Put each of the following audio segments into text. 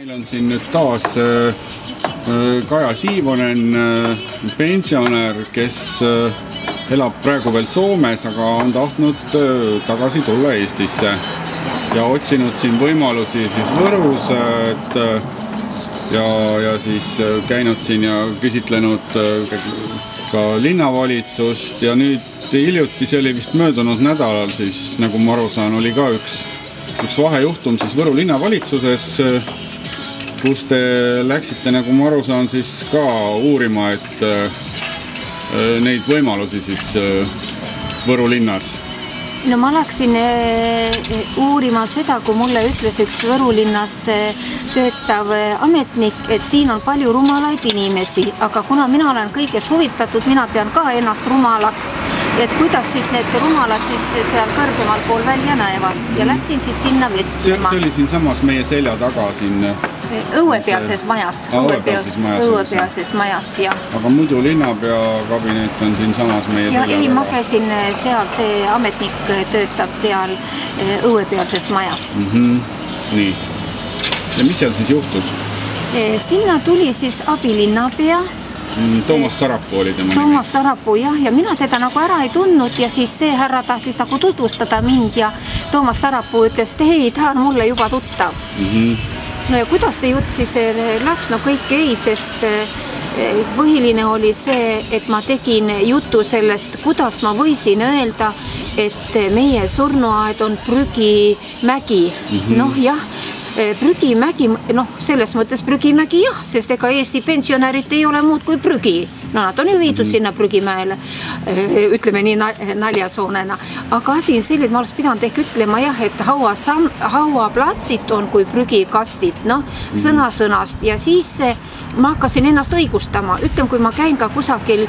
Meil on siin nüüd taas Kaja Siivonen, pensionär, kes elab praegu veel Soomes, aga on tahtnud tagasi tulla Eestisse ja otsinud siin võimalusi siis Võrus ja siis käinud siin ja küsitlenud ka linnavalitsust ja nüüd hiljuti, see oli vist möödunud nädalal, siis nagu ma aru saan, oli ka üks vahejuhtum siis Võru linnavalitsuses, kus te läksite, nagu ma aru saan, siis ka uurima, et neid võimalusi siis Võru linnas. No ma läksin uurima seda, kui mulle ütles üks Võru linnas töötav ametnik, et siin on palju rumalaid inimesi, aga kuna mina olen kõiges huvitatud, mina pean ka ennast rumalaks, et kuidas siis need rumalad siis seal kõrgemal pool välja näevad ja läksin siis sinna vestlema. See oli siin samas meie selja taga siin õuepealses majas. Õuepealses majas, jah. Aga muidu linnapea kabinet on siin samas meie selja taga? Ei, ma käisin seal, see ametnik töötab seal õuepealses majas. Nii. Ja mis seal siis juhtus? Sinna tuli siis abilinnapea. Toomas Sarapuu oli tema nimi. Toomas Sarapuu, jah, ja mina teda nagu ära ei tundnud ja siis see härra tahtis nagu tutvustada mind ja Toomas Sarapuu ütles, et hei, ta on mulle juba tuttav. No ja kuidas see jutt siis läks? No kõik ei, sest põhiline oli see, et ma tegin jutu sellest, kuidas ma võisin öelda, et meie surnuaed on prügimägi. Noh, jah, prügimägi, noh, selles mõttes prügimägi, jah, sest ega Eesti pensionärid ei ole muud kui prügi. No nad on ju viidud sinna prügimäele, ütleme nii naljasoonena. Aga asi on selline, et ma oleks pidanud ehk ütlema, jah, et hauaplatsid on kui prügikastid, noh, sõnast ja siis ma hakkasin ennast õigustama. Ütlem, kui ma käin ka kusagil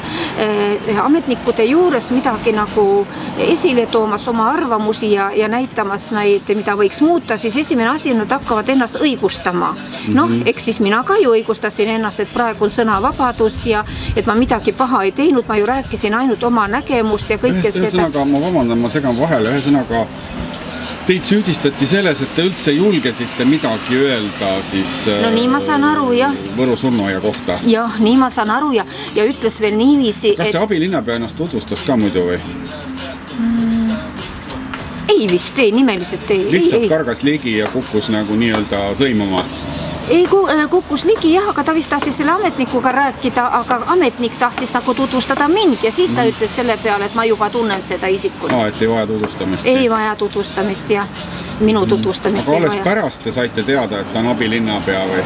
ametnikude juures midagi nagu esile toomas oma arvamusi ja näitamas neid, mida võiks muuta, siis esimene asi, nad hakkavad ennast õigustama. Noh, eks siis mina ka ju õigustasin ennast, et praegu on sõnavabadus ja et ma midagi paha ei teinud, ma ju rääkisin ainult oma nägemust ja kõike seda. Ühesõnaga, ma vabandan, ma segan vahele, ühesõnaga teid süüdistati selles, et te üldse julgesite midagi öelda siis no nii ma saan aru, jah. Võru surnuaia kohta. Jah, nii ma saan aru ja ütles veel niiviisi, kas see abilinnapea ennast tutvustas ka muidu või? Ei vist, ei, nimeliselt ei. Lihtsalt kargas ligi ja kukkus nagu nii-öelda sõimama? Ei, kukkus ligi, jah, aga ta vist tahtis selle ametnikuga rääkida, aga ametnik tahtis nagu tutvustada mind ja siis ta ütles selle peale, et ma juba tunnen seda isikut. Et ei vaja tutvustamist? Ei vaja tutvustamist, jah. Minu tutvustamist ei vaja. Aga alles pärast te saite teada, et ta on abilinnapea või?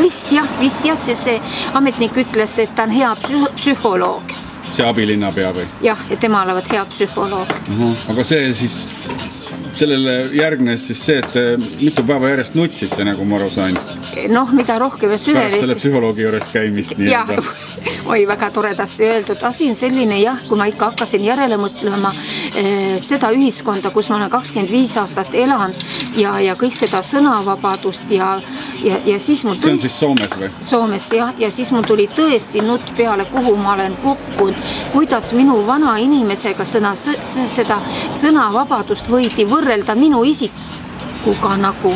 Vist jah, see ametnik ütles, et ta on hea psühholoog. See abilinnapea või? Jah, et tema olevat hea psühholoog. Aga see siis... Sellele järgnes siis see, et mitu päeva järjest nutsite, nagu ma aru sain. Noh, mida rohkem ja süveles. Pärast selle psühholoogi juures käimist nii jah, oi, väga toredasti öeldud. Asi on selline, jah, kui ma ikka hakkasin järele mõtlema seda ühiskonda, kus ma olen 25 aastat elan ja kõik seda sõnavabadust ja siis mul see on siis Soomes või? Soomes, jah, ja siis mul tuli tõesti nutt peale, kuhu ma olen kukkunud, kuidas minu vana inimesega seda sõnavabadust võidi võrrelda minu isikuga nagu.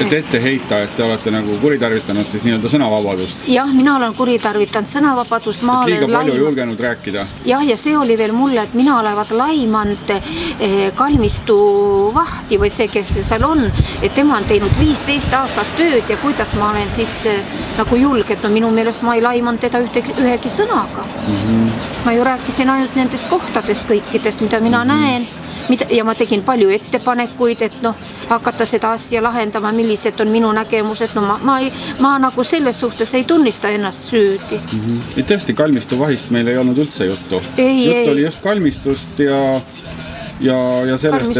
Et ette heita, et te olete nagu kuritarvitanud siis nii-öelda sõnavabadust? Jah, mina olen kuritarvitanud sõnavabadust. Liiga palju julgenud rääkida? Jah, ja see oli veel mulle, et mina olevat laimanud kalmistu vahti või see, kes seal on, et tema on teinud 15 aastat tööd ja kuidas ma olen siis nagu julge, et no minu meelest ma ei laimanud teda ühegi sõnaga. Ma ju rääkisin ainult nendest kohtadest kõikidest, mida mina näen ja ma tegin palju ettepanekuid, et noh, hakata seda asja lahendama, millised on minu nägemused, no ma nagu selles suhtes ei tunnista ennast süüdi. Tõesti, kalmistu vahist meil ei olnud üldse juttu. Jutt oli just kalmistust ja sellest,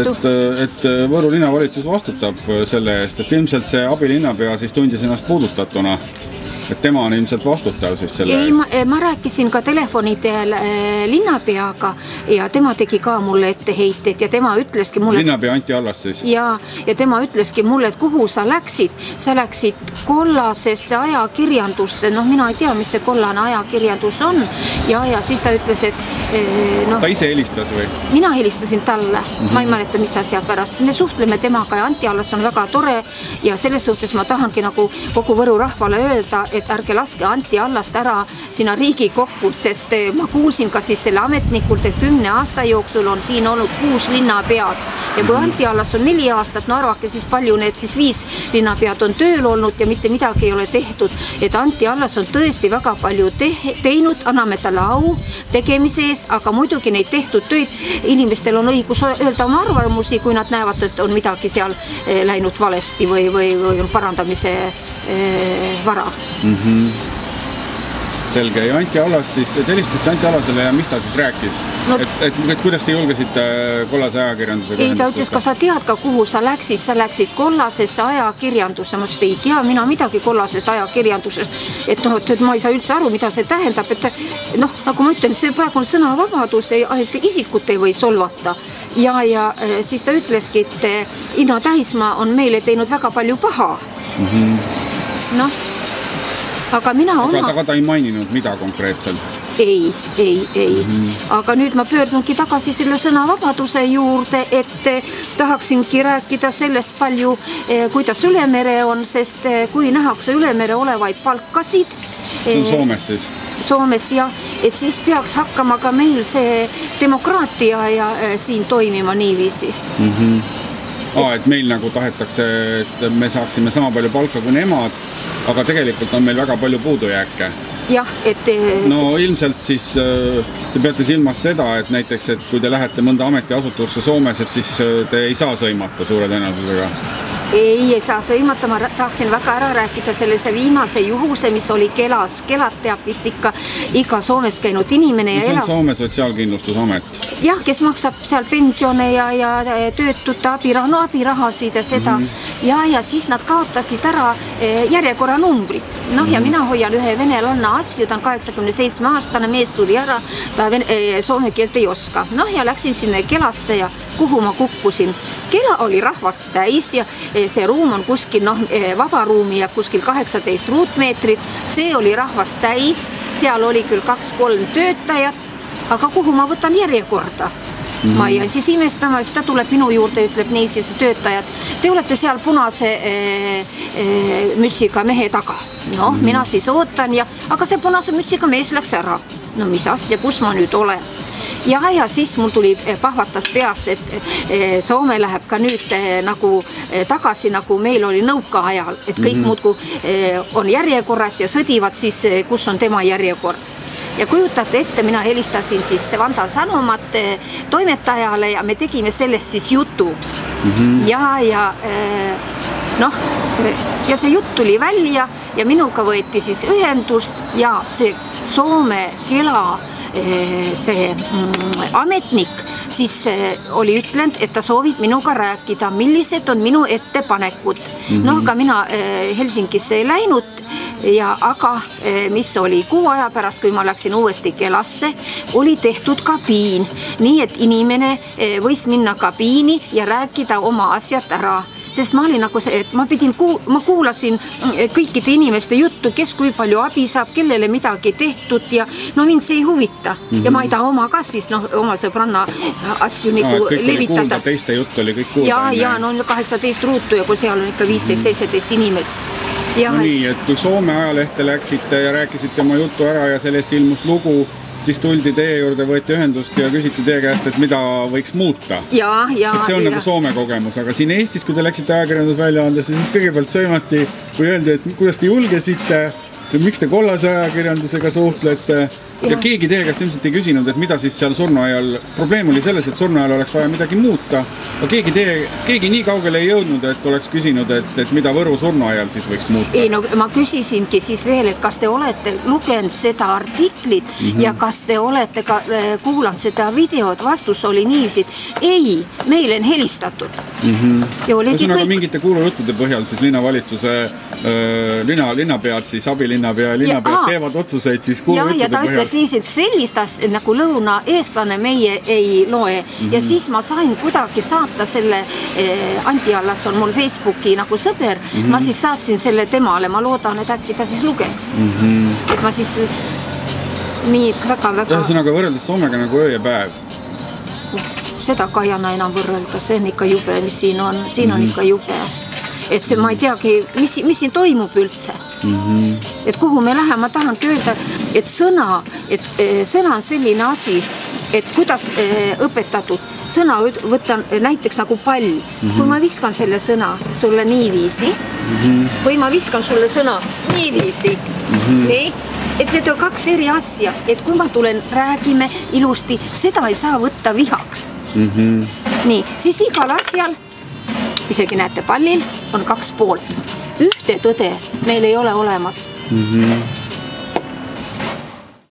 et Võru linnavalitsus vastutab selle eest, et ilmselt see abilinnapea siis tundis ennast puudutatuna et tema on ilmselt vastutav siis selle eest. Ma rääkisin ka telefoni teel linnapeaga ja tema tegi ka mulle etteheited ja tema ütleski mulle... Linnapea Anti Allas siis? Ja tema ütleski mulle, et kuhu sa läksid? Sa läksid kollasesse ajakirjandusse. Mina ei tea, mis see kollane ajakirjandus on. Ja siis ta ütles, et... Ta ise helistas või? Mina helistasin talle. Ma ei mäleta, mis asja pärast. Me suhtleme temaga ja Anti Allas on väga tore ja selles suhtes ma tahangi nagu kogu Võru rahvale öelda, et ärge laske Anti Allast ära sinna Riigikokku, sest ma kuulsin ka siis selle ametnikult, et 10 aasta jooksul on siin olnud 6 linnapead. Ja kui Anti Allas on 4 aastat, arvake siis palju need siis 5 linnapead on tööl olnud ja mitte midagi ei ole tehtud. Et Anti Allas on tõesti väga palju teinud, anname talle au tegemise eest, aga muidugi neid tehtud töid inimestel on õigus öelda oma arvamusi, kui nad näevad, et on midagi seal läinud valesti või on parandamise vara. Selge. Ja Anti Allas siis, te helistasite Anti Allasele ja mis ta siis rääkis? Et kuidas te julgesite kollase ajakirjandusega? Ei, ta ütles, ka sa tead ka, kuhu sa läksid kollasesse ajakirjandusse. Ma ütlesin, ei tea mina midagi kollasest ajakirjandusest. Et ma ei saa üldse aru, mida see tähendab. Et nagu ma ütlen, see praegu on sõnavabadus, ainult isikut ei või solvata. Ja siis ta ütleski, et Inno Täismaa on meile teinud väga palju paha. Aga ta ei maininud mida konkreetselt? Ei. Aga nüüd ma pöördungi tagasi selle sõnavabaduse juurde, et tahaksingi rääkida sellest palju, kuidas ülemere on, sest kui nähakse ülemere olevaid palkasid... See on Soomes siis? Soomes ja, et siis peaks hakkama ka meil see demokraatia ja siin toimima niiviisi. Et meil nagu tahetakse, et me saaksime sama palju palka kui nemad, aga tegelikult on meil väga palju puudujääke. Jah, et... ilmselt siis te peate silmas seda, et näiteks, et kui te lähete mõnda ametiasutusse Soomes, et siis te ei saa sõimata suure tõenäosusega. Ei saa sõimata, ma tahaksin väga ära rääkida sellise viimase juhuse, mis oli Kelas. Kelat teab vist iga Soomes käinud inimene. Mis on Soome Sotsiaalkindlustusamet? Jah, kes maksab seal pensione ja töötute abirahasid ja seda. Ja siis nad kaotasid ära järjekorranumbrit. Ja mina hoian ühe venelanna asju, ta on 87-aastane, mees suri ära, ta soome keelt ei oska. Ja läksin sinna Kelasse ja kuhu ma kukkusin. Kela oli rahvast täis ja see ruum on kuskil, vaba ruumi jääb kuskil 18 ruutmeetrit, see oli rahvast täis, seal oli küll 2-3 töötajat, aga kuhu ma võtan järjekorda? Ma jäin siis imestama, siis ta tuleb minu juurde, ütleb niisiis töötajad, te olete seal punase mütsiga mehe taga. Mina siis ootan aga see punase mütsiga mees läks ära. Mis asja, kus ma nüüd olen? Ja siis mul tuli pahvatas peas, et Soome läheb ka nüüd nagu tagasi, nagu meil oli nõuka ajal, et kõik muudku on järjekorras ja sõdivad siis, kus on tema järjekord. Ja kujutate ette, mina helistasin siis Vanda Sanomat toimetajale ja me tegime sellest siis jutu. Ja see jutt tuli välja ja minuga võeti siis ühendust ja see Soome Kela see ametnik siis oli ütlenud, et ta soovib minuga rääkida, millised on minu ettepanekud. Aga mina Helsingisse ei läinud, aga mis oli 6 aja pärast, kui ma läksin uuesti Kelasse, oli tehtud kabiin. Nii, et inimene võis minna kabiini ja rääkida oma asjad ära. Sest ma olin nagu see, et ma kuulasin kõikide inimeste juttu, kes kui palju abi saab, kellele midagi tehtud ja mind see ei huvita. Ja ma ei taha oma ka siis oma sõbranna asju nagu levitada. Teiste jutt oli kõik kuulda. Ja 18 ruutu ja kui seal on ikka 15-17 inimest. Nii, et kui Soome ajalehte läksite ja rääkisite oma juttu ära ja sellest ilmus lugu, siis tuldi teie juurde, võeti ühendust ja küsiti teie käest, et mida võiks muuta. See on nagu Soome kogemus, aga siin Eestis, kui te läksite ajakirjandusväljaandesse, siis kõigepealt sõimati, kui öeldi, et kuidas te julgesite, miks te kollase ajakirjandusega suhtlete. Ja keegi teie käest ilmselt ei küsinud, et mida siis seal surnuajal, probleem oli selles, et surnuajal oleks vaja midagi muuta, aga keegi nii kaugele ei jõudnud, et oleks küsinud, et mida Võru surnuajal siis võiks muuta. Ei, ma küsisingi siis veel, et kas te olete lugenud seda artiklit ja kas te olete ka kuulanud seda videot, vastus oli niiviisi, ei, meile on helistatud. ja oligi kõik. Mingite kuulujuttude põhjal siis linnavalitsuse linnapead, siis abilinnapea ja linnapead teevad otsuseid siis kuulujuttude põhjal. Ja ta ütles niiviisi, sellist nagu lõuna-eestlane meie ei loe. Ja siis ma sain kuidagi saata selle, Anti Allas on mul Facebooki nagu sõber, ma siis saatsin selle temale, ma loodan, et äkki ta siis luges. Et ma siis nii väga-väga... Ühesõnaga võrreldes Soomega nagu öö ja päev. Seda ka ei anna enam võrrelda, see on ikka jube, mis siin on ikka jube. Et see, ma ei teagi, mis siin toimub üldse. Et kuhu me läheme, ma tahangi öelda, et sõna on selline asi, et kuidas õpetatud sõna võtan näiteks nagu pall. Kui ma viskan selle sõna sulle niiviisi või ma viskan sulle sõna niiviisi, nii, et need on kaks eri asja, et kui ma tulen, räägime ilusti, seda ei saa võtta vihaks. Nii, siis igal asjal, isegi näete pallil, on kaks poolt. Ühte tõde meil ei ole olemas.